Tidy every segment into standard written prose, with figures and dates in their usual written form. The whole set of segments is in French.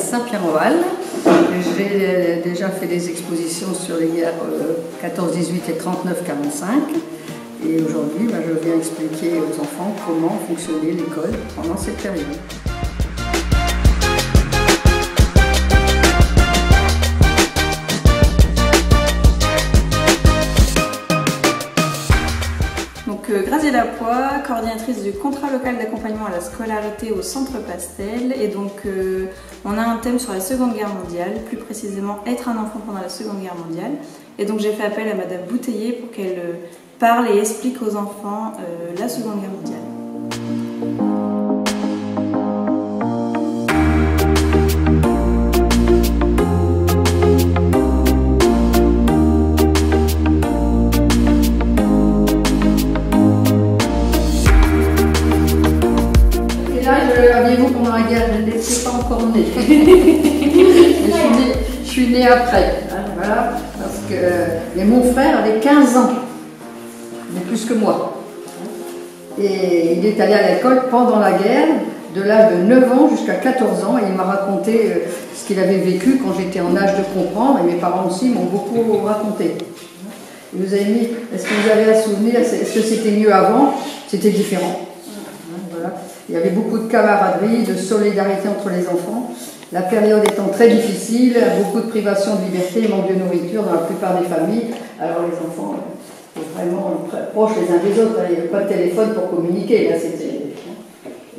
Saint-Pierre-en-Val. J'ai déjà fait des expositions sur les guerres 14-18 et 39-45. Et aujourd'hui, je viens expliquer aux enfants comment fonctionnait l'école pendant cette période. Graziella Poix, coordinatrice du contrat local d'accompagnement à la scolarité au Centre Pastel. Et donc on a un thème sur la Seconde Guerre mondiale, plus précisément être un enfant pendant la Seconde Guerre mondiale. Et donc j'ai fait appel à Madame Bouteiller pour qu'elle parle et explique aux enfants la Seconde Guerre mondiale. Aviez-vous pendant la guerre? Je n'étais pas encore née. Je suis née après. Hein, voilà, parce que mais mon frère avait 15 ans, mais plus que moi. Et il est allé à l'école pendant la guerre, de l'âge de 9 ans jusqu'à 14 ans, et il m'a raconté ce qu'il avait vécu quand j'étais en âge de comprendre, et mes parents aussi m'ont beaucoup raconté. Et vous avez mis, est-ce que vous avez un souvenir, est-ce que c'était mieux avant? C'était différent. Voilà. Il y avait beaucoup de camaraderie, de solidarité entre les enfants. La période étant très difficile, beaucoup de privations de liberté, manque de nourriture dans la plupart des familles. Alors les enfants étaient vraiment proches les uns des autres. Il n'y avait pas de téléphone pour communiquer. Là, et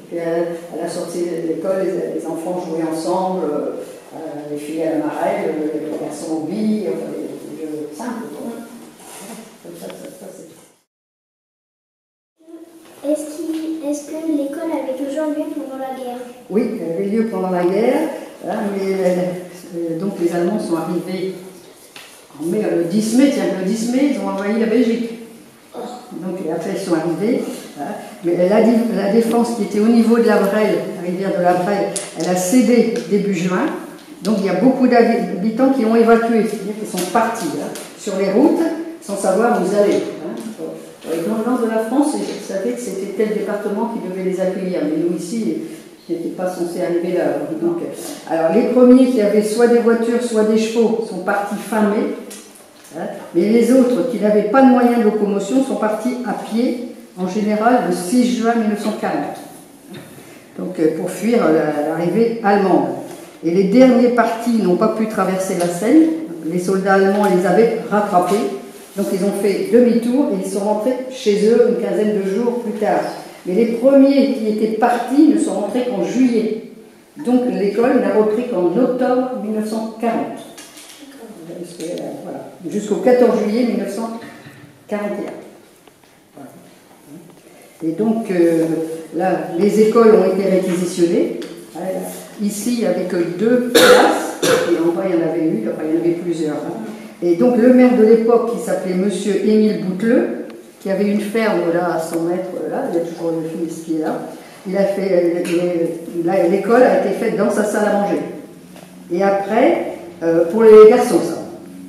puis à la sortie de l'école, les enfants jouaient ensemble, les filles à la marelle, les garçons aux billes, enfin, des jeux simples. Comme ça se passait. Est-ce que l'école avait toujours lieu pendant la guerre? Oui, elle avait lieu pendant la guerre, hein, mais donc les Allemands sont arrivés en mai, le 10 mai, ils ont envahi la Belgique. Donc après ils sont arrivés, hein, mais la défense qui était au niveau de la Brelle, la rivière de la Brelle, elle a cédé début juin, donc il y a beaucoup d'habitants qui ont évacué, c'est-à-dire qu'ils sont partis sur les routes sans savoir où ils allaient. Avec l'ordonnance de la France, ils savaient que c'était tel département qui devait les accueillir, mais nous ici, ils n'étaient pas censés arriver là. Donc, alors les premiers qui avaient soit des voitures, soit des chevaux, sont partis fin mai, hein, mais les autres qui n'avaient pas de moyens de locomotion sont partis à pied, en général le 6 juin 1940, donc pour fuir l'arrivée allemande. Et les derniers partis n'ont pas pu traverser la Seine, les soldats allemands les avaient rattrapés. Donc ils ont fait demi-tour et ils sont rentrés chez eux une quinzaine de jours plus tard. Mais les premiers qui étaient partis ne sont rentrés qu'en juillet. Donc l'école n'a repris qu'en octobre 1940. Voilà. Jusqu'au 14 juillet 1941. Voilà. Et donc là, les écoles ont été réquisitionnées. Ici, avec 2 classes, et en bas il y en avait une, enfin il y en avait plusieurs. Et donc le maire de l'époque, qui s'appelait Monsieur Émile Bouteleux, qui avait une ferme là à 100 mètres, là, il y a toujours le fils qui est là, il a fait, l'école a été faite dans sa salle à manger. Et après, pour les garçons ça.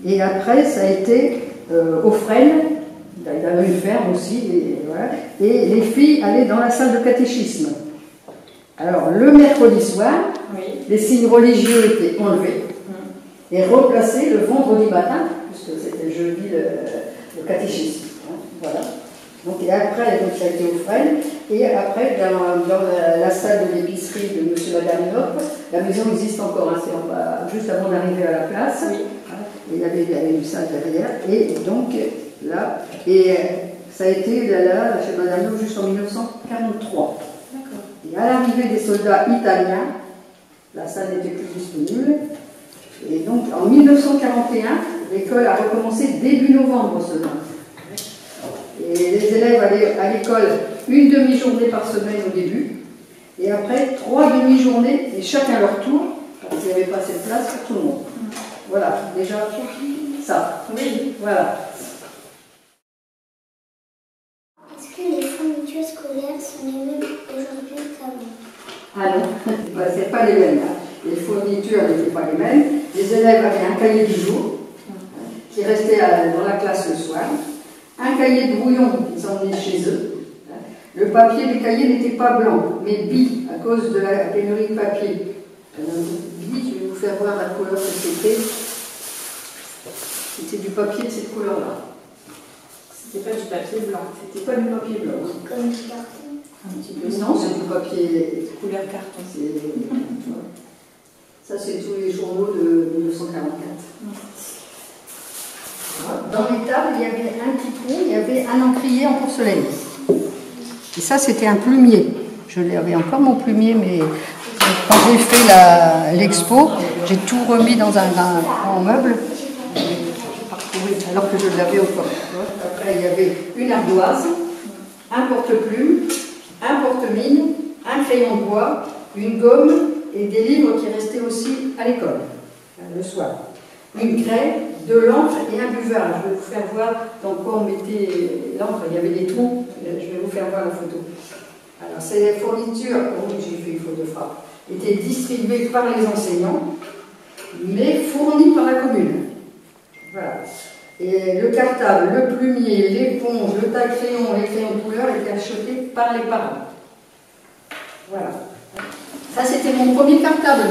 Et après, ça a été aux Fresnes, il y avait une ferme aussi, et, voilà, et les filles allaient dans la salle de catéchisme. Alors le mercredi soir, oui, les signes religieux étaient enlevés et replacé le vendredi matin, puisque c'était jeudi le catéchisme. Hein, voilà. Donc, et après, donc, ça a été aux Fresnes, et après, dans la salle de l'épicerie de M. et Madame Nopp, la maison existe encore, hein, c'est juste avant d'arriver à la place, oui, hein, et il y avait une salle derrière, et donc là, et ça a été là chez Madame Nopp jusqu'en 1943. Et à l'arrivée des soldats italiens, la salle n'était plus disponible. Et donc, en 1941, l'école a recommencé début novembre seulement. Et les élèves allaient à l'école une demi-journée par semaine au début, et après 3 demi-journées, et chacun leur tour, parce qu'il n'y avait pas assez de place pour tout le monde. Voilà, déjà ça. Oui, voilà. Est-ce que les fournitures scolaires sont les mêmes aujourd'hui qu'avant? Ah non, c'est pas les mêmes. Hein. Les fournitures n'étaient pas les mêmes. Les élèves avaient un cahier du jour qui restait dans la classe le soir, un cahier de brouillon qu'ils emmenaient chez eux. Le papier des cahiers n'était pas blanc, mais bis à cause de la pénurie de papier. Je vais vous faire voir la couleur que c'était. C'était du papier de cette couleur-là. C'était pas du papier blanc. C'était pas du papier blanc. Comme du carton. Un petit peu. Non, c'est du papier Couleur carton. Ça, c'est tous les journaux de 1944. Dans les tables, il y avait un petit trou, il y avait un encrier en porcelaine. Et ça, c'était un plumier. Je l'avais encore mon plumier, mais quand j'ai fait l'expo, j'ai tout remis dans un grand meuble, alors que je l'avais encore. Après, il y avait une ardoise, un porte-plume, un porte-mine, un crayon de bois, une gomme et des livres qui restaient aussi à l'école, le soir. Une craie, de l'encre et un buvard. Je vais vous faire voir dans quoi on mettait l'encre. Il y avait des trous. Je vais vous faire voir la photo. Alors, ces fournitures, oui, j'ai fait une faute de frappe, étaient distribuées par les enseignants, mais fournies par la commune. Voilà. Et le cartable, le plumier, l'éponge, le taille-crayon, les crayons de couleur étaient achetés par les parents. Voilà. Ça, c'était mon premier cartable.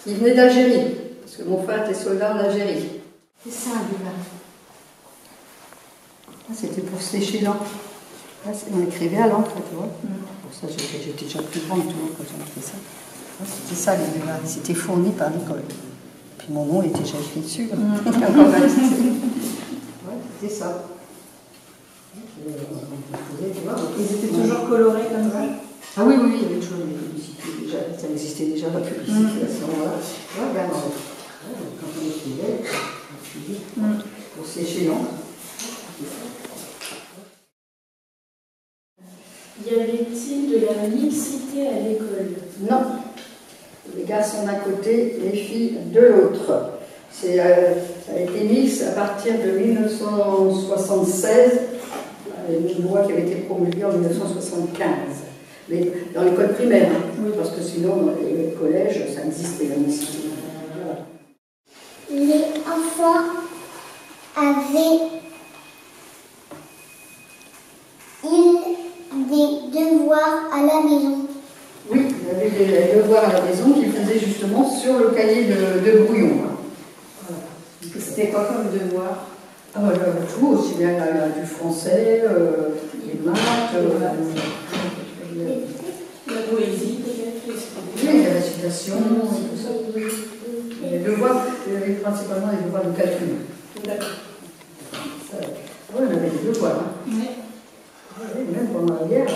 Il venait d'Algérie, parce que mon frère était soldat en Algérie. C'est ça, lui-là. C'était pour sécher l'encre. On écrivait à l'encre, tu vois. Pour ça, j'étais déjà plus grande, tu vois, quand on fait ça. C'était ça, les livres. C'était fourni par l'école. Puis mon nom était déjà écrit dessus. C'était ça. Ils étaient toujours colorés comme ça. Ah oui, oui, il y avait toujours des publicités déjà. Ça existait déjà la publicité à ce moment-là. Regarde, quand on écrivait, pour sécher l'encre. Y avait-il de la mixité à l'école? Non. Les garçons d'un côté, les filles de l'autre. Ça a été mix à partir de 1976, une loi qui avait été promulguée en 1975. Mais dans l'école primaire, oui, parce que sinon, dans les collèges, ça existait la mixité. Voilà. Les enfants avaient des devoirs à la maison. Oui, il y avait des devoirs à la maison qu'ils faisaient justement sur le cahier de brouillon. Voilà. C'était quoi comme devoir? Tout, aussi bien du français, des maths, La poésie, peut-être? oui, des récitations, tout ça. Les devoirs, il y avait principalement des devoirs de calcul. D'accord. Oui, on avait des devoirs. Hein. Oui. Oui, même pendant la guerre,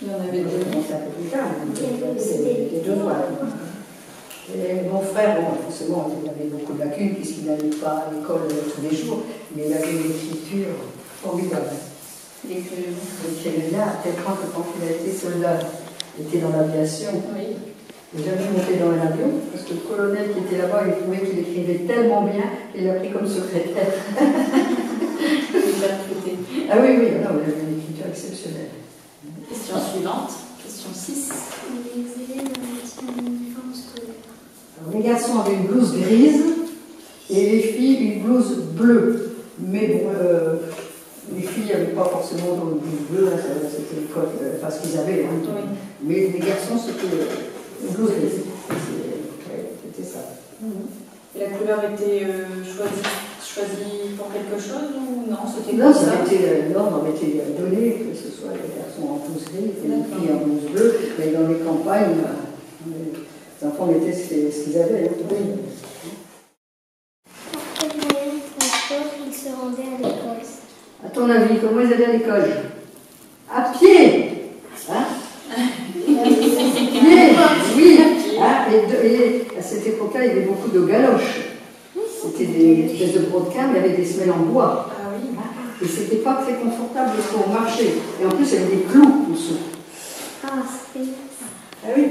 Il y en avait on deux. commençait un peu plus tard, des devoirs. Et mon frère, bon, forcément, il avait beaucoup de lacunes puisqu'il n'allait pas à l'école tous les jours, mais il avait une écriture formidable. Il écrivait bien, à tel point que quand il a été soldat, il était dans l'aviation. Oui. Il n'a jamais monté dans un avion, parce que le colonel qui était là-bas, il trouvait qu'il écrivait tellement bien qu'il l'a pris comme secrétaire. Ah oui, oui, non, il avait une écriture exceptionnelle. Question suivante, question 6. Les élèves avaient un uniforme scolaire. Alors, les garçons avaient une blouse grise et les filles une blouse bleue. Mais bon, les filles n'avaient pas forcément une blouse bleue, c'était le code, enfin ce qu'ils avaient. Hein, Oui. mais les garçons, c'était une blouse grise. C'était ça. Et la couleur était choisie pour quelque chose ou non? C'était Non, comme ça? l'ordre avait été donné, que ce soit les garçons en blouse grise et les filles en blouse bleue. Mais dans les campagnes, les enfants mettaient ce qu'ils avaient. Hein. Par quel moyen de transport ils se rendaient à l'école? À ton avis, comment ils allaient à l'école? À pied, hein? Pied, oui. Hein? Et à cette époque-là, il y avait beaucoup de galoches. C'était des espèces de brodequins, il y avait des semelles en bois. Ah oui. Et c'était pas très confortable pour marcher. Et en plus, il y avait des clous dessous. Ah, c'est... Ah oui.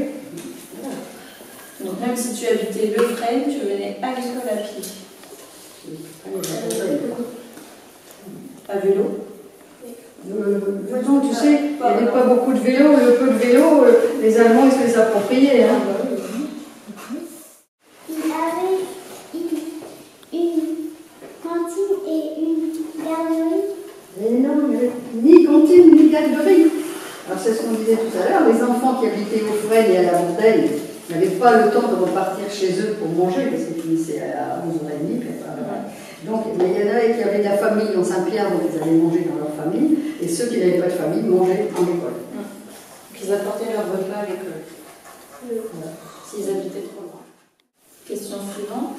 Donc même si tu habitais Le Fresne, tu venais à l'école à pied. À vélo? Non, tu sais, il n'y avait pas beaucoup de vélos. Le peu de vélos, les Allemands, ils se les appropriaient. Hein. Il avait une cantine et une garderie. Mais non, il n'y avait ni cantine ni garderie. Alors c'est ce qu'on disait tout à l'heure, les enfants qui habitaient au Fresnes et à la Montagne n'avaient pas le temps de repartir chez eux pour manger, parce qu'ils finissaient à 11h30. Donc, il y en avait qui avaient de la famille en Saint-Pierre, donc ils allaient manger dans leur famille, et ceux qui n'avaient pas de famille mangeaient en école. Donc ils apportaient leur repas à l'école, s'ils habitaient trop loin. Question suivante.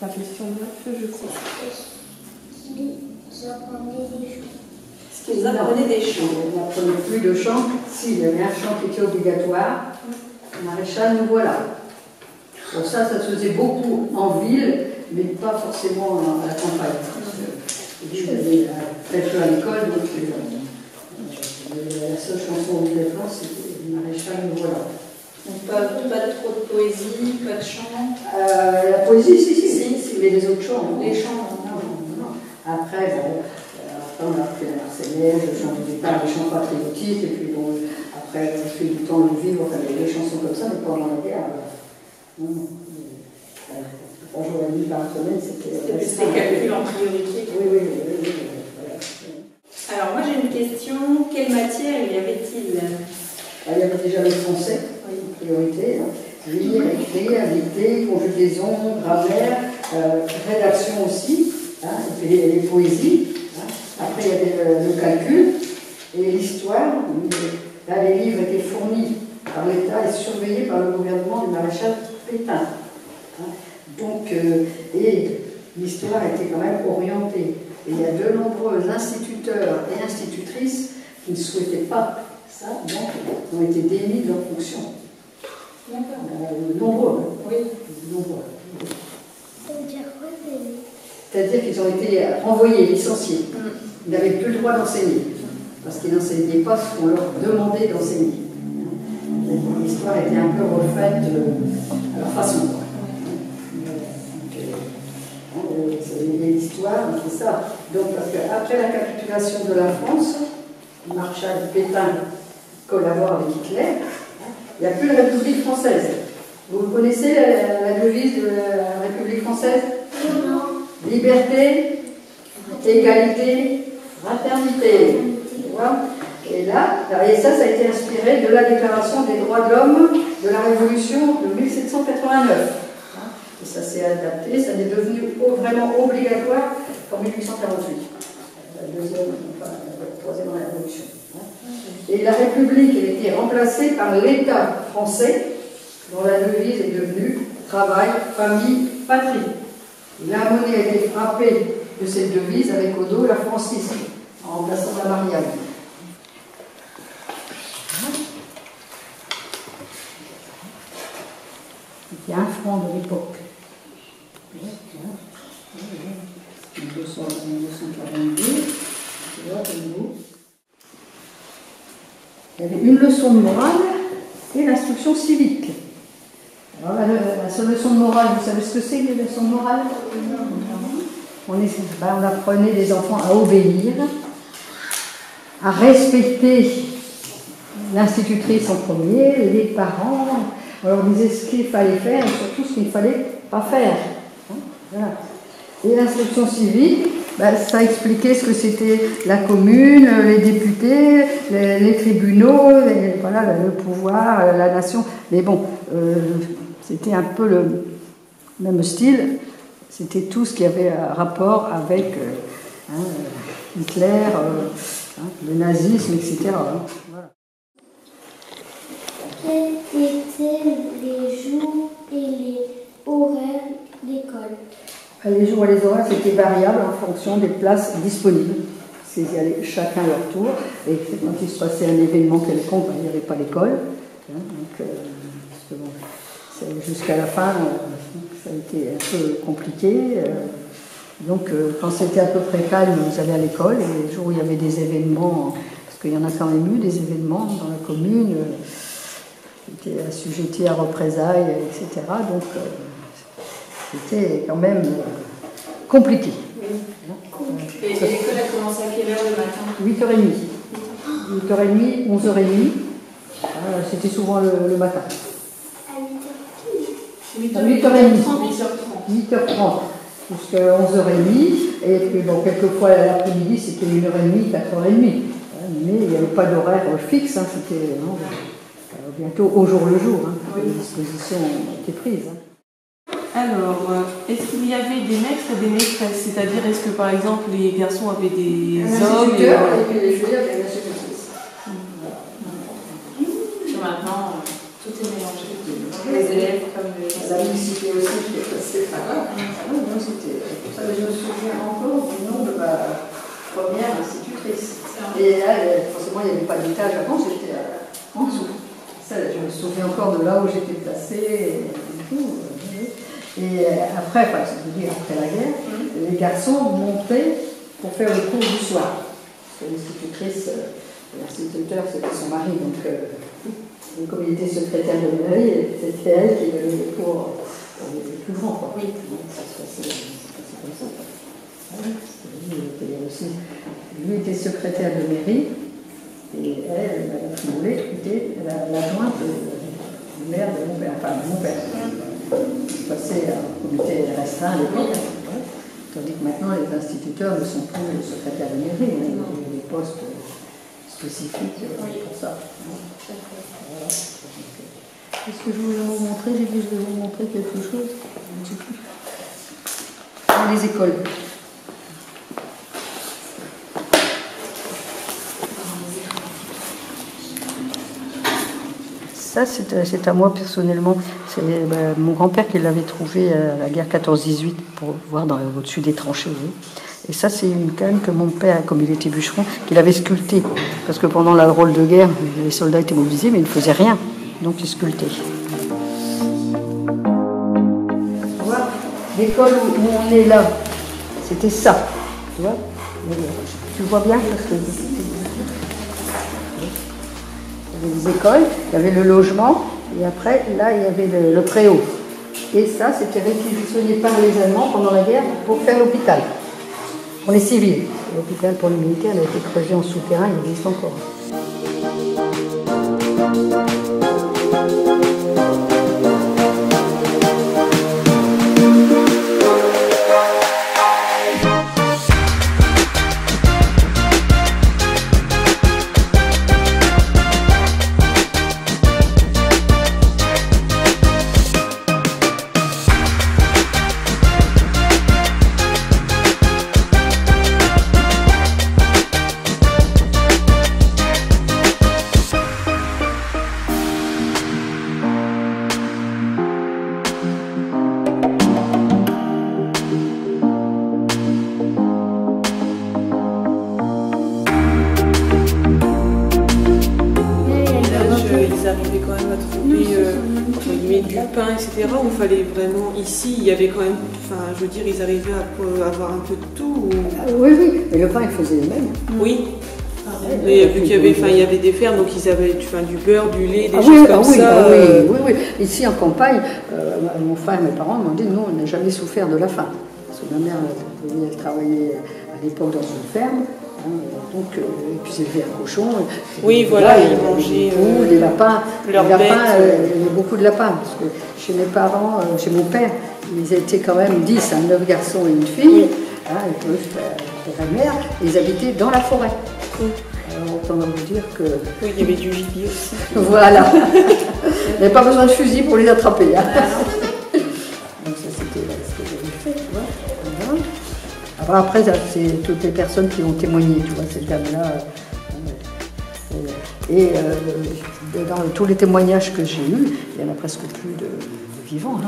La question 9, je crois. Ils apprenaient des choses. Est-ce qu'ils apprenaient des choses? On n'apprenait plus de chant. Si, il y avait un chant qui était obligatoire. Maréchal, nous voilà. Bon, ça se faisait beaucoup en ville, mais pas forcément à la campagne. Il y avait très peu à l'école, donc la seule chanson obligatoire, c'était Maréchal, nous voilà. Donc pas trop de poésie, pas de chant. La poésie, si, mais les autres chants. Les chants, non. Après, on a appris la Marseillaise, le chant du départ, les chants patriotiques, et puis bon, après, au fil du temps, le vivre, enfin, des chansons comme ça, mais pendant la guerre, non. 3 jours et demi par semaine, c'était plus les calculs en priorité. Oui. Alors moi j'ai une question, quelle matière y avait-il? Il y avait déjà le français, en priorité, lire, écrire, dicter, conjugaison, grammaire, rédaction aussi, et puis les poésies. Après, il y avait le calcul et l'histoire. Là, les livres étaient fournis par l'État et surveillés par le gouvernement du maréchal Pétain. Donc, et l'histoire était quand même orientée. Et il y a de nombreux instituteurs et institutrices qui ne souhaitaient pas ça, donc ils ont été démis de leurs fonctions. Nombreux. Oui. Nombreux. Ça veut dire quoi, démis? C'est-à-dire qu'ils ont été renvoyés, licenciés. Ils n'avaient plus le droit d'enseigner, parce qu'ils n'enseignaient pas ce qu'on leur demandait d'enseigner. L'histoire était un peu refaite à leur façon. L'histoire, c'est ça. Donc, parce qu'après la capitulation de la France, le maréchal Pétain collabore avec Hitler, il n'y a plus la République française. Vous connaissez la devise de la République française? Non. Liberté, égalité, fraternité. Tu vois? Et là, et ça a été inspiré de la Déclaration des droits de l'homme de la Révolution de 1789. Et ça s'est adapté, ça est devenu vraiment obligatoire en 1848. La troisième révolution. Et la République a été remplacée par l'État français, dont la devise est devenue travail, famille, patrie. La monnaie a été frappée de cette devise avec au dos la francisque, en remplaçant la Marianne. C'était 1 franc de l'époque. 1942. Il y avait une leçon de morale et l'instruction civique. Alors, la seule leçon de morale, vous savez ce que c'est que les leçons de morale? On apprenait les enfants à obéir, à respecter l'institutrice en premier, les parents. On leur disait ce qu'il fallait faire et surtout ce qu'il ne fallait pas faire. Voilà. Et l'instruction civique, ça expliquait ce que c'était la commune, les députés, les tribunaux, voilà, le pouvoir, la nation. Mais bon, c'était un peu le même style. C'était tout ce qui avait rapport avec Hitler, le nazisme, etc. Voilà. Quels étaient les jours et les horaires d'école? Les jours et les horaires, c'était variable en fonction des places disponibles. Ils y allaient chacun leur tour. Et quand il se passait un événement quelconque, il n'y avait pas l'école. Jusqu'à la fin, ça a été un peu compliqué. Donc, quand c'était à peu près calme, vous allez à l'école. Et les jours où il y avait des événements, parce qu'il y en a quand même eu des événements dans la commune, qui étaient assujettis à représailles, etc. Donc, c'était quand même compliqué. Et l'école a commencé à quelle heure le matin? 8h30. 8h30, 11h30. C'était souvent le matin. À 8h30. 8h30. Jusqu'à 11h30. Et puis, bon, quelquefois l'après-midi, c'était 1h30, 4h30. Mais il n'y avait pas d'horaire fixe. C'était bientôt au jour le jour. Hein, oui. Les dispositions ont été prises. Hein. Alors, est-ce qu'il y avait des maîtres et des maîtresses? C'est-à-dire, est-ce que par exemple les garçons avaient des hommes et puis les filles avaient des institutrices. Maintenant, tout est mélangé. Les élèves comme les mixité aussi qui est passée par là. C'était pour ça que je me souviens encore du nom de ma première institutrice. Et là, forcément, il n'y avait pas d'étage avant, j'étais en dessous. Ça, je me souviens encore de là où j'étais placée et tout. Et après, enfin, je veux dire après la guerre, les garçons montaient pour faire le cours du soir. Parce que l'institutrice, l'instituteur, c'était son mari, donc comme il était secrétaire de mairie, c'était elle qui donnait les cours les plus grands. Quoi. Oui. Donc, ça se passait comme ça. Lui était secrétaire de mairie, et elle, Madame Fimoulet, était l'adjointe du maire de mon père, enfin de mon père. Il passait un comité restreint à l'époque, tandis que maintenant les instituteurs ne sont plus les secrétaires de mairie, il y a des postes spécifiques pour ça. Voilà. Est-ce que je voulais vous montrer? J'ai dit que je vais vous montrer quelque chose. Je ne sais plus. Dans les écoles. Ça, c'est à moi personnellement. C'est mon grand-père qui l'avait trouvé à la guerre 14-18 pour voir au-dessus des tranchées. Et ça, c'est une canne que mon père, comme il était bûcheron, qu'il avait sculptée. Parce que pendant la drôle de guerre, les soldats étaient mobilisés, mais ils ne faisaient rien. Donc, ils sculptaient. Tu vois, l'école où on est là, c'était ça. Tu vois, tu vois bien parce que... Il y avait des écoles, il y avait le logement, et après, là, il y avait le préau. Et ça, c'était réquisitionné par les Allemands pendant la guerre pour faire l'hôpital. Pour les civils. L'hôpital pour les militaires, il a été creusé en souterrain, il existe encore. Où il fallait vraiment, ici, il y avait quand même, enfin, je veux dire, ils arrivaient à avoir un peu de tout. Oui, oui, mais le pain, ils faisaient les mêmes. Oui. Mais vu qu'il y avait, il y avait des fermes, donc ils avaient du beurre, du lait, des choses comme ça. Oui. Ici, en campagne, mon frère et mes parents m'ont dit, non, on n'a jamais souffert de la faim. Parce que ma mère, elle travaillait à l'époque dans une ferme. Donc, et puis ils élevaient un cochon. Oui, voilà, ils mangeaient des lapins. Leurs bêtes. Il y avait beaucoup de lapins. Parce que chez mes parents, chez mon père, ils étaient quand même 10, 9 garçons et une fille. Et plus père et mère. Ils habitaient dans la forêt. Alors, autant vous dire que. Oui, il y avait du gibier aussi. Voilà. Il n'y avait pas besoin de fusil pour les attraper. Donc, ça, c'était ce que j'avais fait. Tu vois. Alors après, c'est toutes les personnes qui ont témoigné, tu vois, cette dame-là. Et dans tous les témoignages que j'ai eus, il n'y en a presque plus de vivants.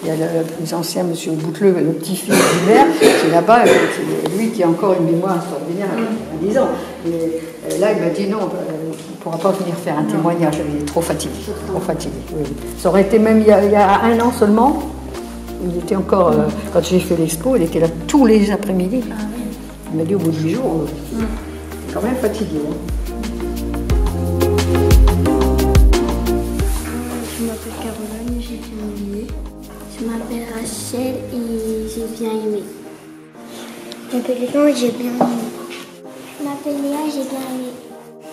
Il y a le plus ancien, M. Bouteleux, le petit-fils du maire, qui est là-bas, lui qui a encore une mémoire extraordinaire à 10 ans. Et là, il m'a dit non, on ne pourra pas venir faire un témoignage, il est trop fatigué. Trop fatigué. Oui. Ça aurait été même il y a 1 an seulement. Il était encore, quand j'ai fait l'expo, il était là tous les après-midi. Il m'a dit au bout de 8 jours, quand même fatigué. Je m'appelle Caroline et j'ai bien aimé. Je m'appelle Rachel et j'ai bien aimé. Je m'appelle Léon et j'ai bien aimé. Je m'appelle Léa et j'ai bien aimé.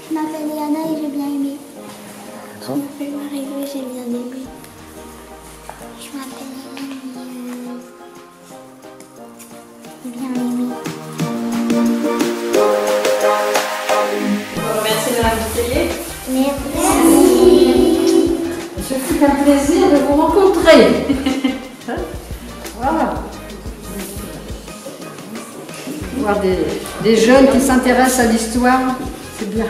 Je m'appelle Léana et j'ai bien aimé. Je m'appelle Marie-Lou et j'ai bien aimé. Je m'appelle bien aimé. Merci Madame Boutellier. Merci. fait un plaisir de vous rencontrer. Voilà. Voir des jeunes qui s'intéressent à l'histoire, c'est bien.